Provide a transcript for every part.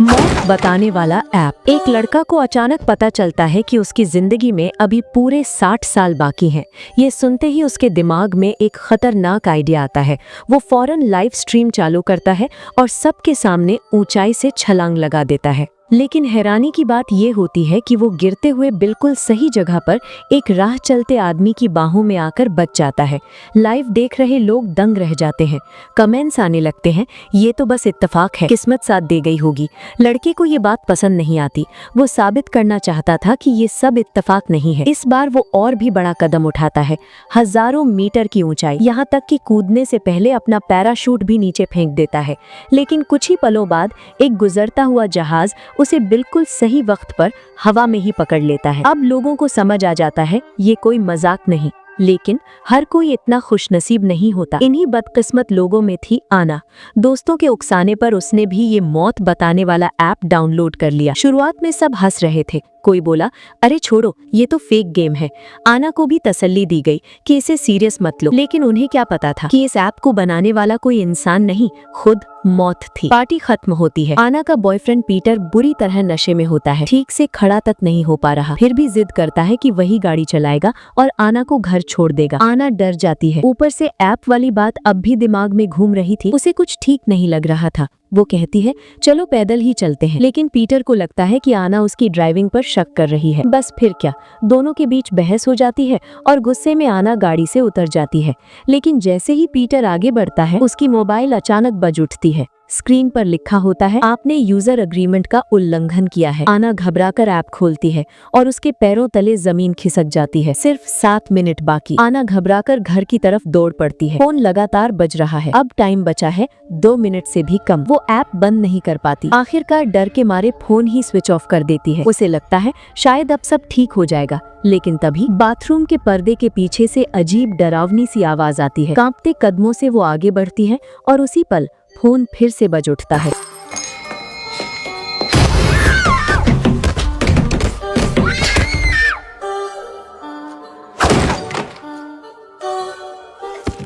मौत बताने वाला ऐप। एक लड़का को अचानक पता चलता है कि उसकी जिंदगी में अभी पूरे 60 साल बाकी हैं। ये सुनते ही उसके दिमाग में एक खतरनाक आइडिया आता है। वो फौरन लाइव स्ट्रीम चालू करता है और सबके सामने ऊंचाई से छलांग लगा देता है। लेकिन हैरानी की बात ये होती है कि वो गिरते हुए बिल्कुल सही जगह पर एक राह चलते आदमी की बाहों में आकर बच जाता है। लाइव देख रहे लोग दंग रह जाते हैं। कमेंट्स आने लगते हैं, ये तो बस इत्तेफाक है, किस्मत साथ दे गई होगी। लड़के को ये बात पसंद नहीं आती। वो साबित करना चाहता था कि ये सब इत्तेफाक नहीं है। इस बार वो और भी बड़ा कदम उठाता है, हजारों मीटर की ऊंचाई, यहाँ तक कि कूदने से पहले अपना पैराशूट भी नीचे फेंक देता है। लेकिन कुछ ही पलों बाद एक गुजरता हुआ जहाज उसे बिल्कुल सही वक्त पर हवा में ही पकड़ लेता है। अब लोगों को समझ आ जाता है ये कोई मजाक नहीं, लेकिन हर कोई इतना खुशनसीब नहीं होता। इन्हीं बदकिस्मत लोगों में थी आना। दोस्तों के उकसाने पर उसने भी ये मौत बताने वाला ऐप डाउनलोड कर लिया। शुरुआत में सब हंस रहे थे। कोई बोला, अरे छोड़ो, ये तो फेक गेम है। आना को भी तसल्ली दी गई कि इसे सीरियस मत लो। लेकिन उन्हें क्या पता था कि इस ऐप को बनाने वाला कोई इंसान नहीं, खुद मौत थी। पार्टी खत्म होती है। आना का बॉयफ्रेंड पीटर बुरी तरह नशे में होता है, ठीक से खड़ा तक नहीं हो पा रहा। फिर भी जिद करता है कि वही गाड़ी चलाएगा और आना को घर छोड़ देगा। आना डर जाती है। ऊपर से ऐप वाली बात अब भी दिमाग में घूम रही थी। उसे कुछ ठीक नहीं लग रहा था। वो कहती है, चलो पैदल ही चलते हैं। लेकिन पीटर को लगता है कि आना उसकी ड्राइविंग पर शक कर रही है। बस फिर क्या, दोनों के बीच बहस हो जाती है और गुस्से में आना गाड़ी से उतर जाती है। लेकिन जैसे ही पीटर आगे बढ़ता है, उसकी मोबाइल अचानक बज उठती है। स्क्रीन पर लिखा होता है, आपने यूजर एग्रीमेंट का उल्लंघन किया है। आना घबराकर ऐप खोलती है और उसके पैरों तले जमीन खिसक जाती है। सिर्फ 7 मिनट बाकी। आना घबराकर घर की तरफ दौड़ पड़ती है। फोन लगातार बज रहा है। अब टाइम बचा है 2 मिनट से भी कम। वो ऐप बंद नहीं कर पाती। आखिरकार डर के मारे फोन ही स्विच ऑफ कर देती है। उसे लगता है शायद अब सब ठीक हो जाएगा। लेकिन तभी बाथरूम के पर्दे के पीछे से अजीब डरावनी सी आवाज आती है। कांपते कदमों से वो आगे बढ़ती है और उसी पल फोन फिर से बज उठता है।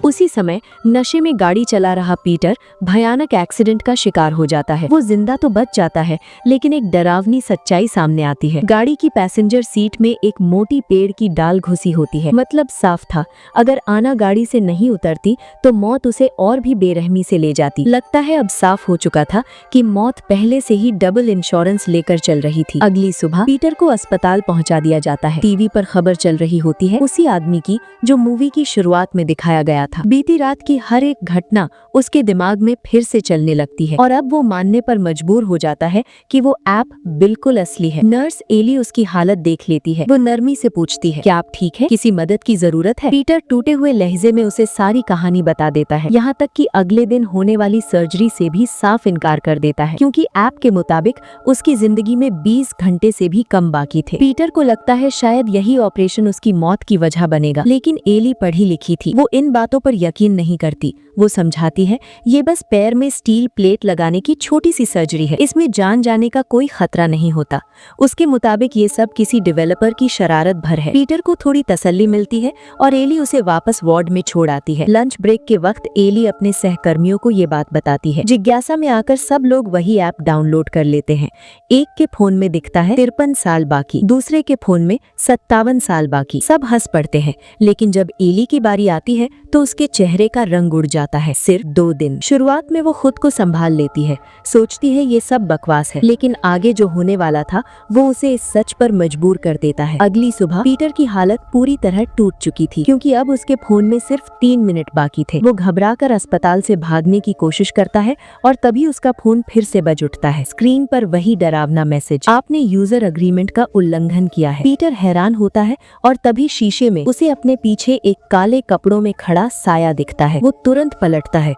उसी समय नशे में गाड़ी चला रहा पीटर भयानक एक्सीडेंट का शिकार हो जाता है। वो जिंदा तो बच जाता है, लेकिन एक डरावनी सच्चाई सामने आती है। गाड़ी की पैसेंजर सीट में एक मोटी पेड़ की डाल घुसी होती है। मतलब साफ था, अगर आना गाड़ी से नहीं उतरती तो मौत उसे और भी बेरहमी से ले जाती। लगता है अब साफ हो चुका था कि मौत पहले से ही डबल इंश्योरेंस लेकर चल रही थी। अगली सुबह पीटर को अस्पताल पहुंचा दिया जाता है। टीवी पर खबर चल रही होती है उसी आदमी की जो मूवी की शुरुआत में दिखाया गया था। बीती रात की हर एक घटना उसके दिमाग में फिर से चलने लगती है और अब वो मानने पर मजबूर हो जाता है कि वो ऐप बिल्कुल असली है। नर्स एली उसकी हालत देख लेती है। वो नरमी से पूछती है, क्या आप ठीक है? किसी मदद की जरूरत है? पीटर टूटे हुए लहजे में उसे सारी कहानी बता देता है, यहाँ तक कि अगले दिन होने वाली सर्जरी से भी साफ इनकार कर देता है, क्योंकि ऐप के मुताबिक उसकी जिंदगी में 20 घंटे से भी कम बाकी थे। पीटर को लगता है शायद यही ऑपरेशन उसकी मौत की वजह बनेगा, लेकिन एली पढ़ी लिखी थी। वो इन बातों पर यकीन नहीं करती। वो समझाती है, ये बस पैर में स्टील प्लेट लगाने की छोटी सी सर्जरी है, इसमें जान जाने का कोई खतरा नहीं होता। उसके मुताबिक ये सब किसी डेवलपर की शरारत भर है। पीटर को थोड़ी तसल्ली मिलती है और एली उसे वापस वार्ड में छोड़ आती है। लंच ब्रेक के वक्त एली अपने सहकर्मियों को ये बात बताती है। जिज्ञासा में आकर सब लोग वही ऐप डाउनलोड कर लेते हैं। एक के फोन में दिखता है 53 साल बाकी, दूसरे के फोन में 57 साल बाकी। सब हंस पड़ते हैं, लेकिन जब एली की बारी आती है तो उसके चेहरे का रंग उड़ जाता है। सिर्फ 2 दिन। शुरुआत में वो खुद को संभाल लेती है, सोचती है ये सब बकवास है, लेकिन आगे जो होने वाला था वो उसे इस सच पर मजबूर कर देता है। अगली सुबह पीटर की हालत पूरी तरह टूट चुकी थी, क्योंकि अब उसके फोन में सिर्फ 3 मिनट बाकी थे। वो घबराकर अस्पताल से भागने की कोशिश करता है और तभी उसका फोन फिर से बज उठता है। स्क्रीन पर वही डरावना मैसेज, आपने यूजर एग्रीमेंट का उल्लंघन किया है। पीटर हैरान होता है और तभी शीशे में उसे अपने पीछे एक काले कपड़ों में खड़ा साया दिखता है। वो तुरंत पलटता है,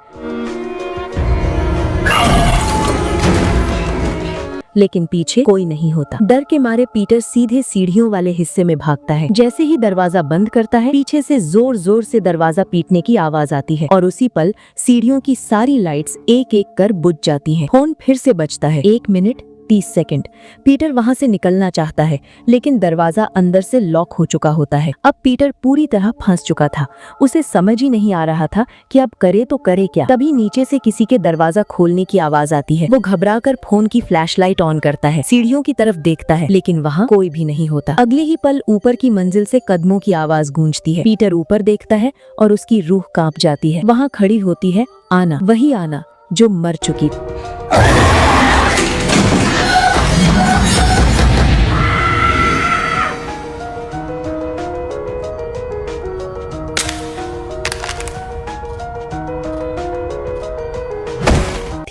लेकिन पीछे कोई नहीं होता। डर के मारे पीटर सीधे सीढ़ियों वाले हिस्से में भागता है। जैसे ही दरवाजा बंद करता है, पीछे से जोर जोर से दरवाजा पीटने की आवाज आती है और उसी पल सीढ़ियों की सारी लाइट्स एक एक कर बुझ जाती हैं। फोन फिर से बजता है। 1 मिनट, 30 सेकंड। पीटर वहां से निकलना चाहता है, लेकिन दरवाजा अंदर से लॉक हो चुका होता है। अब पीटर पूरी तरह फंस चुका था। उसे समझ ही नहीं आ रहा था कि अब करे तो करे क्या। तभी नीचे से किसी के दरवाजा खोलने की आवाज आती है। वो घबराकर फोन की फ्लैशलाइट ऑन करता है, सीढ़ियों की तरफ देखता है, लेकिन वहाँ कोई भी नहीं होता। अगले ही पल ऊपर की मंजिल से कदमों की आवाज गूंजती है। पीटर ऊपर देखता है और उसकी रूह कांप जाती है। वहाँ खड़ी होती है आना, वही आना जो मर चुकी थी।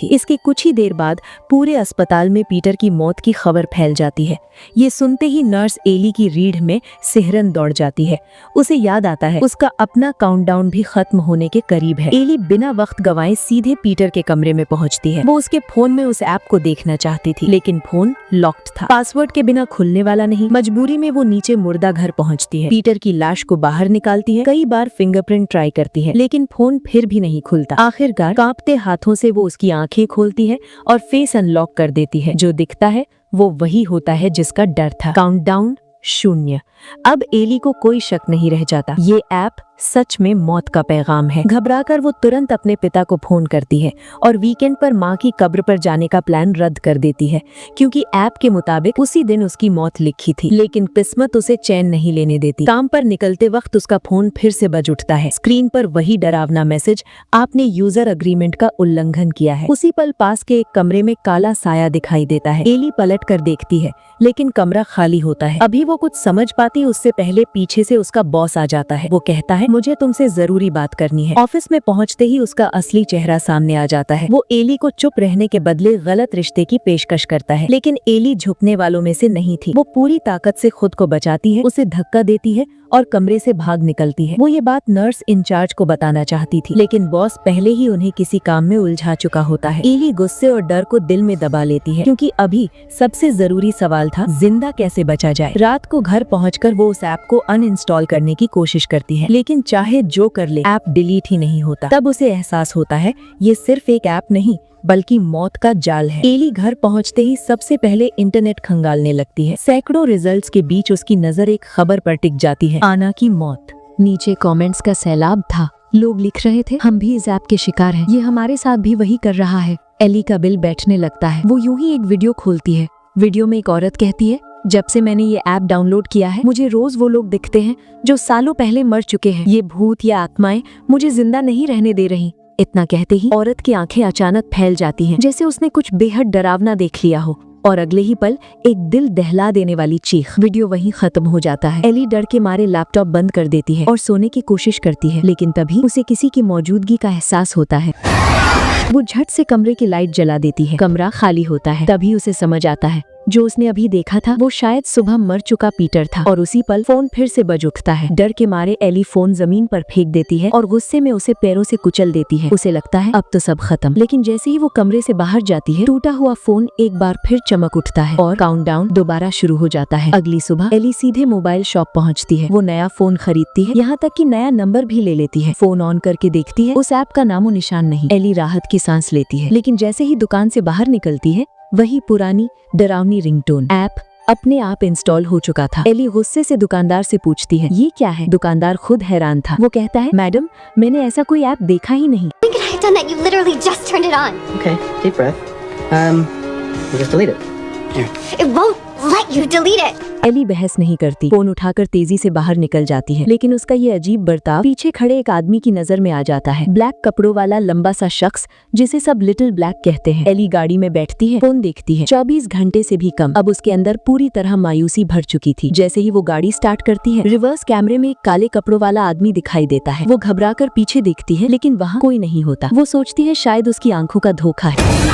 इसके कुछ ही देर बाद पूरे अस्पताल में पीटर की मौत की खबर फैल जाती है। ये सुनते ही नर्स एली की रीढ़ में सिहरन दौड़ जाती है। उसे याद आता है उसका अपना काउंटडाउन भी खत्म होने के करीब है। एली बिना वक्त गंवाए सीधे पीटर के कमरे में पहुंचती है। वो उसके फोन में उस ऐप को देखना चाहती थी, लेकिन फोन लॉक्ड था, पासवर्ड के बिना खुलने वाला नहीं। मजबूरी में वो नीचे मुर्दा घर पहुंचती है। पीटर की लाश को बाहर निकालती है, कई बार फिंगरप्रिंट ट्राई करती है, लेकिन फोन फिर भी नहीं खुलता। आखिरकार कांपते हाथों से वो उसकी आंखें खोलती है और फेस अनलॉक कर देती है। जो दिखता है वो वही होता है जिसका डर था। काउंटडाउन 0। अब एली को कोई शक नहीं रह जाता, ये ऐप सच में मौत का पैगाम है। घबराकर वो तुरंत अपने पिता को फोन करती है और वीकेंड पर माँ की कब्र पर जाने का प्लान रद्द कर देती है, क्योंकि ऐप के मुताबिक उसी दिन उसकी मौत लिखी थी। लेकिन किस्मत उसे चैन नहीं लेने देती। काम पर निकलते वक्त उसका फोन फिर से बज उठता है। स्क्रीन पर वही डरावना मैसेज, आपने यूजर अग्रीमेंट का उल्लंघन किया है। उसी पल पास के एक कमरे में काला साया दिखाई देता है। एली पलट कर देखती है, लेकिन कमरा खाली होता है। अभी वो कुछ समझ पाती उससे पहले पीछे से उसका बॉस आ जाता है। वो कहता है मुझे तुमसे जरूरी बात करनी है। ऑफिस में पहुंचते ही उसका असली चेहरा सामने आ जाता है। वो एली को चुप रहने के बदले गलत रिश्ते की पेशकश करता है, लेकिन एली झुकने वालों में से नहीं थी। वो पूरी ताकत से खुद को बचाती है, उसे धक्का देती है और कमरे से भाग निकलती है। वो ये बात नर्स इंचार्ज को बताना चाहती थी, लेकिन बॉस पहले ही उन्हें किसी काम में उलझा चुका होता है। एली गुस्से और डर को दिल में दबा लेती है, क्योंकि अभी सबसे जरूरी सवाल था जिंदा कैसे बचा जाए। रात को घर पहुंचकर वो उस ऐप को अनइंस्टॉल करने की कोशिश करती है, लेकिन चाहे जो कर ले ऐप डिलीट ही नहीं होता। तब उसे एहसास होता है ये सिर्फ एक ऐप नहीं बल्कि मौत का जाल है। एली घर पहुंचते ही सबसे पहले इंटरनेट खंगालने लगती है। सैकड़ों रिजल्ट्स के बीच उसकी नजर एक खबर पर टिक जाती है, आना की मौत। नीचे कमेंट्स का सैलाब था। लोग लिख रहे थे हम भी इस ऐप के शिकार हैं, ये हमारे साथ भी वही कर रहा है। एली का बिल बैठने लगता है। वो यूं ही एक वीडियो खोलती है। वीडियो में एक औरत कहती है, जब से मैंने ये ऐप डाउनलोड किया है मुझे रोज वो लोग दिखते हैं जो सालों पहले मर चुके हैं। ये भूत या आत्माएं मुझे जिंदा नहीं रहने दे रही। इतना कहते ही औरत की आंखें अचानक फैल जाती हैं, जैसे उसने कुछ बेहद डरावना देख लिया हो, और अगले ही पल एक दिल दहला देने वाली चीख। वीडियो वहीं खत्म हो जाता है। एली डर के मारे लैपटॉप बंद कर देती है और सोने की कोशिश करती है, लेकिन तभी उसे किसी की मौजूदगी का एहसास होता है। वो झट से कमरे की लाइट जला देती है। कमरा खाली होता है। तभी उसे समझ आता है जो उसने अभी देखा था वो शायद सुबह मर चुका पीटर था। और उसी पल फोन फिर से बज उठता है। डर के मारे एली फोन जमीन पर फेंक देती है और गुस्से में उसे पैरों से कुचल देती है। उसे लगता है अब तो सब खत्म, लेकिन जैसे ही वो कमरे से बाहर जाती है टूटा हुआ फोन एक बार फिर चमक उठता है और काउंटडाउन दोबारा शुरू हो जाता है। अगली सुबह एली सीधे मोबाइल शॉप पहुंचती है। वो नया फोन खरीदती है, यहाँ तक कि नया नंबर भी ले लेती है। फोन ऑन करके देखती है उस ऐप का नामो निशान नहीं। एली राहत की सांस लेती है, लेकिन जैसे ही दुकान से बाहर निकलती है वही पुरानी डरावनी रिंगटोन। ऐप अपने आप इंस्टॉल हो चुका था। एली गुस्से से दुकानदार से पूछती है ये क्या है। दुकानदार खुद हैरान था। वो कहता है मैडम मैंने ऐसा कोई ऐप देखा ही नहीं। Okay, deep breath. Just delete it. Here. It won't let you delete it. Ellie बहस नहीं करती, फोन उठाकर तेजी से बाहर निकल जाती है, लेकिन उसका ये अजीब बर्ताव पीछे खड़े एक आदमी की नजर में आ जाता है। ब्लैक कपड़ों वाला लंबा सा शख्स जिसे सब लिटिल ब्लैक कहते हैं। एली गाड़ी में बैठती है, फोन देखती है। 24 घंटे से भी कम। अब उसके अंदर पूरी तरह मायूसी भर चुकी थी। जैसे ही वो गाड़ी स्टार्ट करती है रिवर्स कैमरे में एक काले कपड़ों वाला आदमी दिखाई देता है। वो घबराकर पीछे देखती है, लेकिन वहाँ कोई नहीं होता। वो सोचती है शायद उसकी आंखों का धोखा है।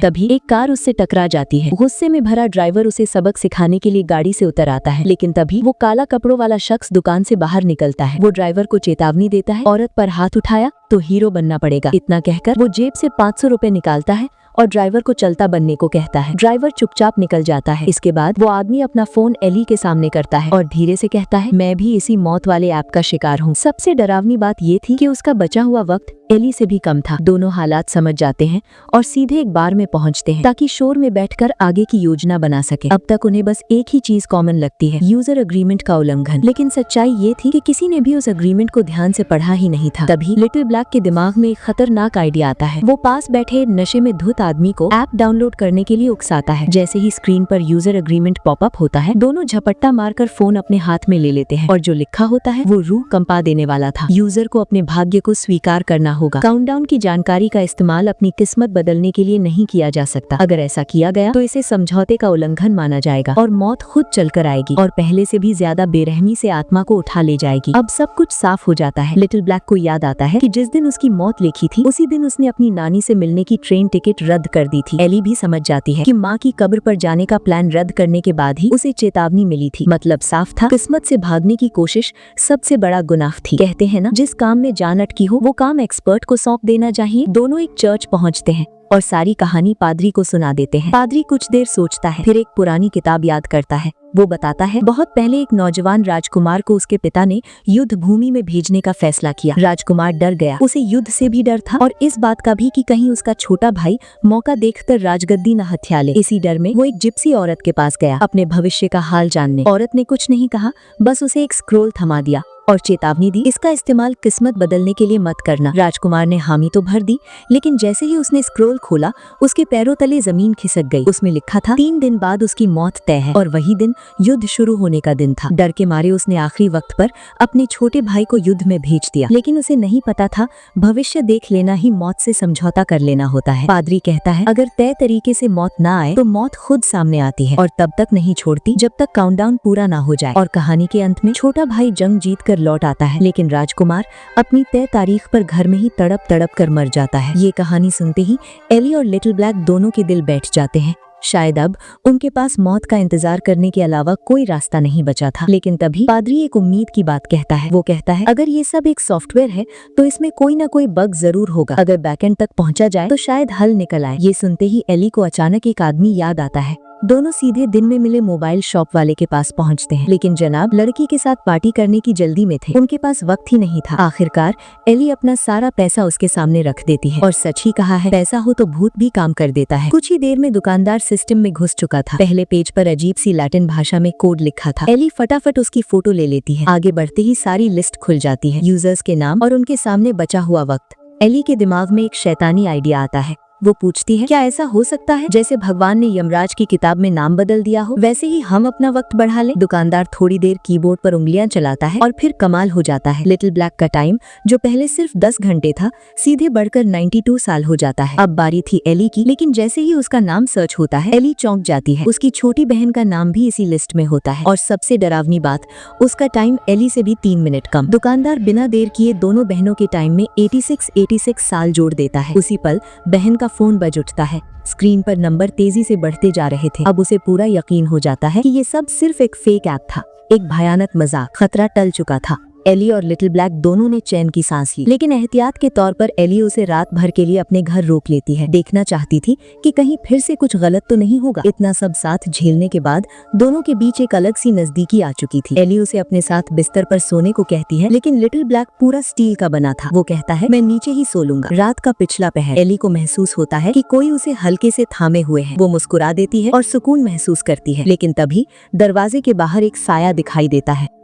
तभी एक कार उससे टकरा जाती है। गुस्से में भरा ड्राइवर उसे सबक सिखाने के लिए गाड़ी से उतर आता है, लेकिन तभी वो काला कपड़ों वाला शख्स दुकान से बाहर निकलता है। वो ड्राइवर को चेतावनी देता है, औरत पर हाथ उठाया तो हीरो बनना पड़ेगा। इतना कहकर वो जेब से 500 रुपए निकालता है और ड्राइवर को चलता बनने को कहता है। ड्राइवर चुपचाप निकल जाता है। इसके बाद वो आदमी अपना फोन एली के सामने करता है और धीरे से कहता है मैं भी इसी मौत वाले ऐप का शिकार हूँ। सबसे डरावनी बात ये थी कि उसका बचा हुआ वक्त एली से भी कम था। दोनों हालात समझ जाते हैं और सीधे एक बार में पहुंचते हैं ताकि शोर में बैठकर आगे की योजना बना सके। अब तक उन्हें बस एक ही चीज कॉमन लगती है, यूजर एग्रीमेंट का उल्लंघन। लेकिन सच्चाई ये थी कि किसी ने भी उस एग्रीमेंट को ध्यान से पढ़ा ही नहीं था। तभी लिटिल ब्लैक के दिमाग में एक खतरनाक आइडिया आता है। वो पास बैठे नशे में धुत आदमी को ऐप डाउनलोड करने के लिए उकसाता है। जैसे ही स्क्रीन पर यूजर एग्रीमेंट पॉपअप होता है, दोनों झपट्टा मारकर फोन अपने हाथ में ले लेते हैं और जो लिखा होता है वो रूह कंपा देने वाला था। यूजर को अपने भाग्य को स्वीकार करना होगा। काउंटडाउन की जानकारी का इस्तेमाल अपनी किस्मत बदलने के लिए नहीं किया जा सकता। अगर ऐसा किया गया तो इसे समझौते का उल्लंघन माना जाएगा और मौत खुद चलकर आएगी और पहले से भी ज्यादा बेरहमी से आत्मा को उठा ले जाएगी। अब सब कुछ साफ हो जाता है। लिटिल ब्लैक को याद आता है कि जिस दिन उसकी मौत लिखी थी उसी दिन उसने अपनी नानी से मिलने की ट्रेन टिकट रद्द कर दी थी। एली भी समझ जाती है कि माँ की कब्र पर जाने का प्लान रद्द करने के बाद ही उसे चेतावनी मिली थी। मतलब साफ था, किस्मत से भागने की कोशिश सबसे बड़ा गुनाह थी। कहते हैं ना, जिस काम में जान अटकी हो वो काम एक्सपर्ट को सौंप देना चाहिए। दोनों एक चर्च पहुंचते हैं और सारी कहानी पादरी को सुना देते हैं। पादरी कुछ देर सोचता है, फिर एक पुरानी किताब याद करता है। वो बताता है, बहुत पहले एक नौजवान राजकुमार को उसके पिता ने युद्ध भूमि में भेजने का फैसला किया। राजकुमार डर गया, उसे युद्ध से भी डर था और इस बात का भी कि कहीं उसका छोटा भाई मौका देखकर राजगद्दी न हथिया ले। इसी डर में वो एक जिप्सी औरत के पास गया अपने भविष्य का हाल जानने। औरत ने कुछ नहीं कहा, बस उसे एक स्क्रोल थमा दिया और चेतावनी दी, इसका इस्तेमाल किस्मत बदलने के लिए मत करना। राजकुमार ने हामी तो भर दी, लेकिन जैसे ही उसने स्क्रोल खोला उसके पैरों तले जमीन खिसक गई। उसमें लिखा था 3 दिन बाद उसकी मौत तय है और वही दिन युद्ध शुरू होने का दिन था। डर के मारे उसने आखिरी वक्त पर अपने छोटे भाई को युद्ध में भेज दिया, लेकिन उसे नहीं पता था भविष्य देख लेना ही मौत से समझौता कर लेना होता है। पादरी कहता है, अगर तय तरीके से मौत ना आए तो मौत खुद सामने आती है और तब तक नहीं छोड़ती जब तक काउंटडाउन पूरा ना हो जाए। और कहानी के अंत में छोटा भाई जंग जीत कर लौट आता है, लेकिन राजकुमार अपनी तय तारीख पर घर में ही तड़प तड़प कर मर जाता है। ये कहानी सुनते ही एली और लिटिल ब्लैक दोनों के दिल बैठ जाते हैं। शायद अब उनके पास मौत का इंतजार करने के अलावा कोई रास्ता नहीं बचा था। लेकिन तभी पादरी एक उम्मीद की बात कहता है। वो कहता है, अगर ये सब एक सॉफ्टवेयर है तो इसमें कोई ना कोई बग जरूर होगा। अगर बैकएंड तक पहुंचा जाए तो शायद हल निकल आए। ये सुनते ही एली को अचानक एक आदमी याद आता है। दोनों सीधे दिन में मिले मोबाइल शॉप वाले के पास पहुंचते हैं, लेकिन जनाब लड़की के साथ पार्टी करने की जल्दी में थे, उनके पास वक्त ही नहीं था। आखिरकार एली अपना सारा पैसा उसके सामने रख देती है और सच ही कहा है, पैसा हो तो भूत भी काम कर देता है। कुछ ही देर में दुकानदार सिस्टम में घुस चुका था। पहले पेज पर अजीब सी लैटिन भाषा में कोड लिखा था। एली फटाफट उसकी फोटो ले लेती है। आगे बढ़ते ही सारी लिस्ट खुल जाती है, यूजर्स के नाम और उनके सामने बचा हुआ वक्त। एली के दिमाग में एक शैतानी आइडिया आता है। वो पूछती है, क्या ऐसा हो सकता है जैसे भगवान ने यमराज की किताब में नाम बदल दिया हो, वैसे ही हम अपना वक्त बढ़ा लें? दुकानदार थोड़ी देर कीबोर्ड पर उंगलियां चलाता है और फिर कमाल हो जाता है। लिटिल ब्लैक का टाइम जो पहले सिर्फ 10 घंटे था सीधे बढ़कर 92 साल हो जाता है। अब बारी थी एली की, लेकिन जैसे ही उसका नाम सर्च होता है एली चौंक जाती है। उसकी छोटी बहन का नाम भी इसी लिस्ट में होता है और सबसे डरावनी बात, उसका टाइम एली से भी 3 मिनट कम। दुकानदार बिना देर किए दोनों बहनों के टाइम में 86 साल जोड़ देता है। उसी पल बहन का फोन बज उठता है। स्क्रीन पर नंबर तेजी से बढ़ते जा रहे थे। अब उसे पूरा यकीन हो जाता है कि ये सब सिर्फ एक फेक ऐप था, एक भयानक मजाक। खतरा टल चुका था। एली और लिटिल ब्लैक दोनों ने चैन की सांस ली, लेकिन एहतियात के तौर पर एली उसे रात भर के लिए अपने घर रोक लेती है। देखना चाहती थी कि कहीं फिर से कुछ गलत तो नहीं होगा। इतना सब साथ झेलने के बाद दोनों के बीच एक अलग सी नजदीकी आ चुकी थी। एली उसे अपने साथ बिस्तर पर सोने को कहती है, लेकिन लिटिल ब्लैक पूरा स्टील का बना था। वो कहता है, मैं नीचे ही सो लूंगा। रात का पिछला पहर। एली को महसूस होता है कि कोई उसे हल्के से थामे हुए है। वो मुस्कुरा देती है और सुकून महसूस करती है, लेकिन तभी दरवाजे के बाहर एक साया दिखाई देता है।